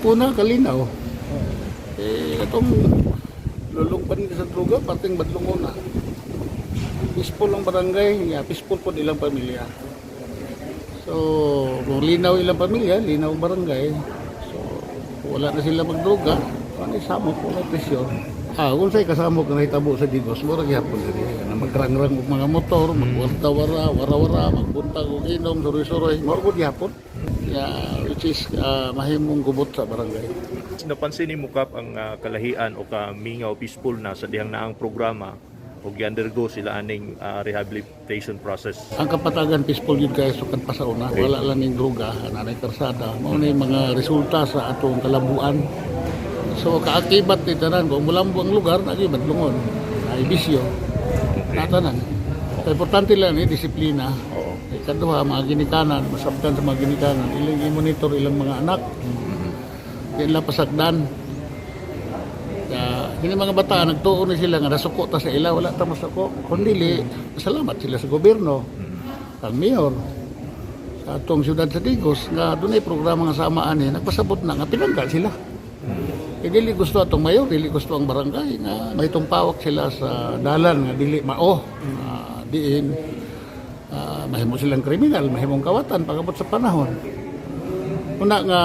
Una, kalinaw. Itong lulungpan nila sa droga, parting badlong una. Peaceful ang barangay, peaceful po ilang pamilya. So, kung linaw ilang pamilya, linaw ang barangay. So, wala na sila magdroga, ano isamok, wala presyon. Kung sa'y kasamok na hitabo sa Digos, murag yapon na rin. Magrangrang og mga motor, magwarta-wara, wara-wara, magbuntag og inom, suroy-suroy, murag yapon. Which is mahimong gubot sa barangay. Napansin ni Mukap ang kalahian o kamingaw peaceful na sa dihang naang programa o gi-undergo sila aning rehabilitation process. Ang kapatagan peaceful yun kayo sukat pa sa una. Wala lang yung droga, nanay karsada. Mauna yung mga resulta sa atong kalabuan. So kaakibat ni tanan, kung mulambo ang lugar, nakibat lungon. Naibisyo. Natanan. Importante lang disiplina. Ikaduha, mga ginikanan, masabtan sa mga ginikanan. Ilang i-monitor ilang mga anak. Ilang pasagdan. Hindi mga bata, nagtuon na sila nga nasuko ta sa ila, wala ta masuko. Kundi salamat sila sa gobyerno, ang mayor, sa atong siyudad sa Digos, nga doon ay programa nga samaan nagpasabot na nga pinangga sila. Dili gusto atong mayor, dili gusto ang barangay nga may tumpawak sila sa dalan nga dili mao. Diin mahimo silang kriminal, mahimong kawatan pagabot sa panahon. Una nga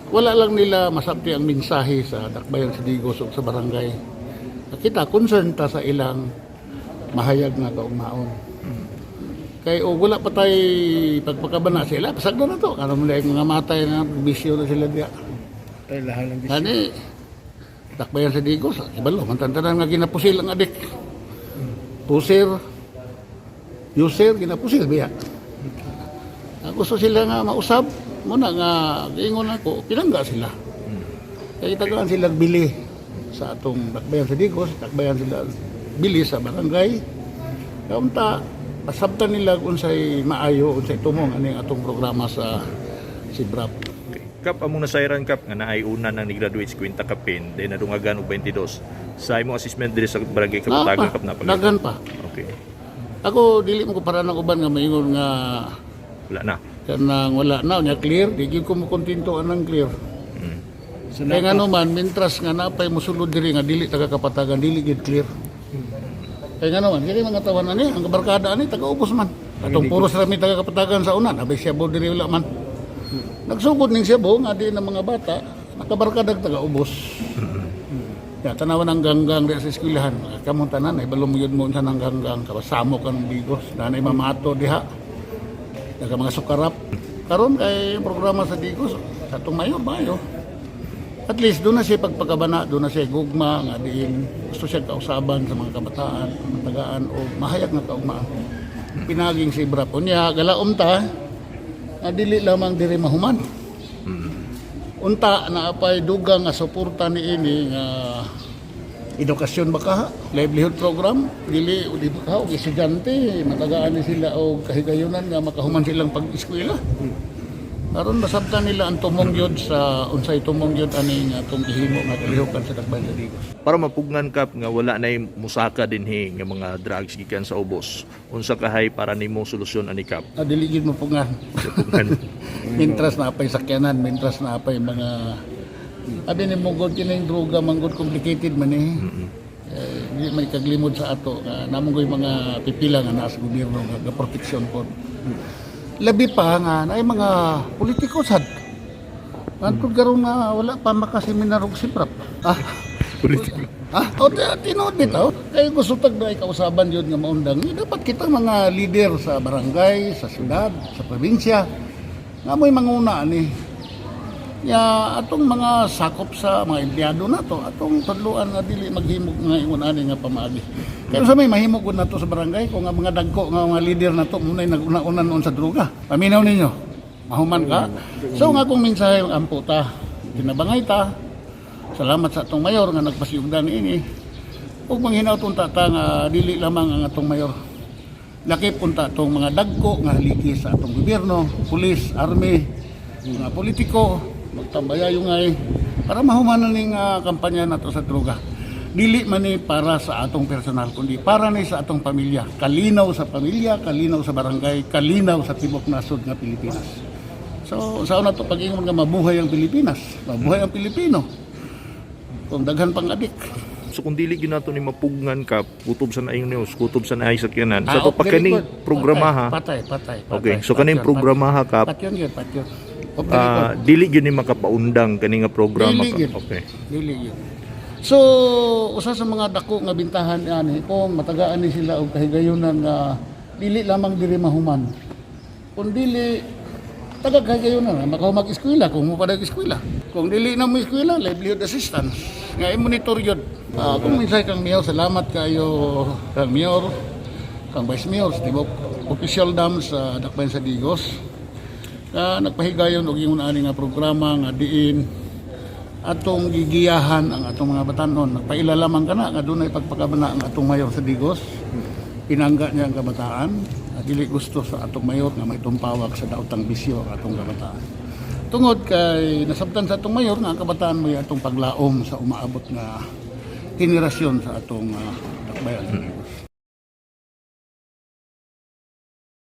wala lang nila masabti ang mensahe sa dakbayan sa Digos o sa barangay. Kita concern ta sa ilang mahayag nga kaugmaon. Kay wala pa tay pagpakabana sila, pasag na to. Ano mo na yung mga matay na bisyo na sila diya. Ay lahat ng bisyo. Kani dakbayan sa Digos, ibalo man tantanan nga ginapusil ang adik. Pusir, user ginapusil biya. Gusto sila nga mausab. Muna nga, ingon ako, pinangga sila. Kaya itagaan silang bili sa atong dakbayan sa Digos, dakbayan sila bili sa barangay. Kaunta, pasabtan nila kung sa'y maayo, kung sa'y tumong aning atong programa sa Sibrap. Okay. Kap, among nasayran Kap, nga naay una nang ni-graduate sa Quinta Kapin, then nadungagan og 22. Sa imong assessment diri sa barangay Kaputagan Kap na pag. Dagan pa. Okay. Ako, dili mo ko para ng uban nga maingon nga Wala na. kanang wala na, niya clear, di ko mo kontinto anang clear. Kaya nga naman, mintras nga napay musulod diri nga dili taga Kapatagan, dili gid clear. Kaya nga naman, kaya mga tawanan niya, ang barkada ni taga-ubos man. Atong puros rami taga Kapatagan sa una, nabay siya bo diri wala man. Nagsugod ning siya bo, nga di ng mga bata, nakabarkadag taga-ubos. Ya, tanawan ang ganggang sa eskwelahan. Kamong tanan, ay balong yun mo sa nang ganggang, kapasamo ka ng Digos, nanay mamato diha. Naga mga sukarap. Karon kay programa sa Digos, sa itong mayo. At least doon na siya pagpakabana, doon na siya gugma, nga diin gusto siya kausaban sa mga kabataan, matagaan o mahayag nga kaugmaan. Pinaging si Brapo niya, galaom ta, na dili lamang diri mahuman. Unta na apay dugang nga suporta ni ini nga edukasyon baka livelihood program dili udi baka og estudyante matagaan ni sila og kahigayunan nga makahuman silang pag-eskwela. Karon masabtan nila ang tumong yod sa unsay tumong yod ani nga atong gihimo nga kalihukan sa dakbayan sa Digos. Para mapugnan Kap nga wala nay musaka dinhi nga mga drugs gikan sa ubos. Unsa kahay para nimo solusyon ani Kap? Dili gid mo pungan. Mintras na apay sakyanan, mintras na apay mga abi ni mong kining droga manggod complicated man di may kaglimod sa ato namong goy mga pipila nga nasa gobyerno nga proteksyon po. Labi pa nga na mga politiko sad. Antod karon nga wala pa makaseminar og Sibrap. Politiko. Tinood bitaw. Kay gusto tag na kausaban yun nga maundang. Dapat kita mga leader sa barangay, sa syudad, sa probinsya nga mo'y manguna ni. Ya atong mga sakop sa mga empleyado nato, atong tudluan nga dili maghimog nga ingon ani nga pamaagi. Kaya sa may mahimog gud nato sa barangay kung nga mga dagko nga mga leader nato munay naguna-unan sa droga. Paminaw ninyo. Mahuman ka. So nga kung mensahe ang amputa, tinabangay ta. Salamat sa atong mayor nga nagpasiyugdan ini. Ug manghinaw tong tata nga dili lamang ang atong mayor. Lakip unta atong mga dagko nga haligi sa atong gobyerno, pulis, army, mga politiko, magtambayayo nga para mahumanan ning kampanya nato sa droga. Dili man ni para sa atong personal kundi para ni sa atong pamilya. Kalinaw sa pamilya, kalinaw sa barangay, kalinaw sa tibok nasod nga Pilipinas. So sa una to pag-ingon nga mabuhay ang Pilipinas, mabuhay ang Pilipino. Kung daghan pang adik. So kung dili gyud nato ni mapugngan ka, kutob sa naing news, kutob sa naay sakyanan. Sa to very pagkaning good. programaha. Patay. Okay, so kaning programaha ka, Patyon yun. Off the record. dili gyud ni makapaundang kani nga programa Dili ka. gyud. Okay. Dili yun. So, usa sa mga dako nga bintahan ani kung matagaan ni sila og kahigayunan nga dili lamang diri mahuman. Kung dili taga kahigayunan makahumag eskwela kung mo padag eskwela. Kung dili na mo eskwela, livelihood assistance. Nga i-monitor yun. Kung minsay kang mayor, salamat kayo kang mayor, kang vice mayor, tibok official dam sa Dakbayan sa Digos. Nagpahigayon og yung ani nga programa nga diin atong gigiyahan ang atong mga batanon. Nagpaila lamang kana nga dunay pagpakabana ang atong mayor sa Digos. Pinangga niya ang kabataan at dili gusto sa atong mayor nga may tumpawag sa daotang bisyo ang atong kabataan. Tungod kay nasabtan sa atong mayor nga ang kabataan mo atong paglaom sa umaabot nga henerasyon sa atong Dakbayan sa Digos.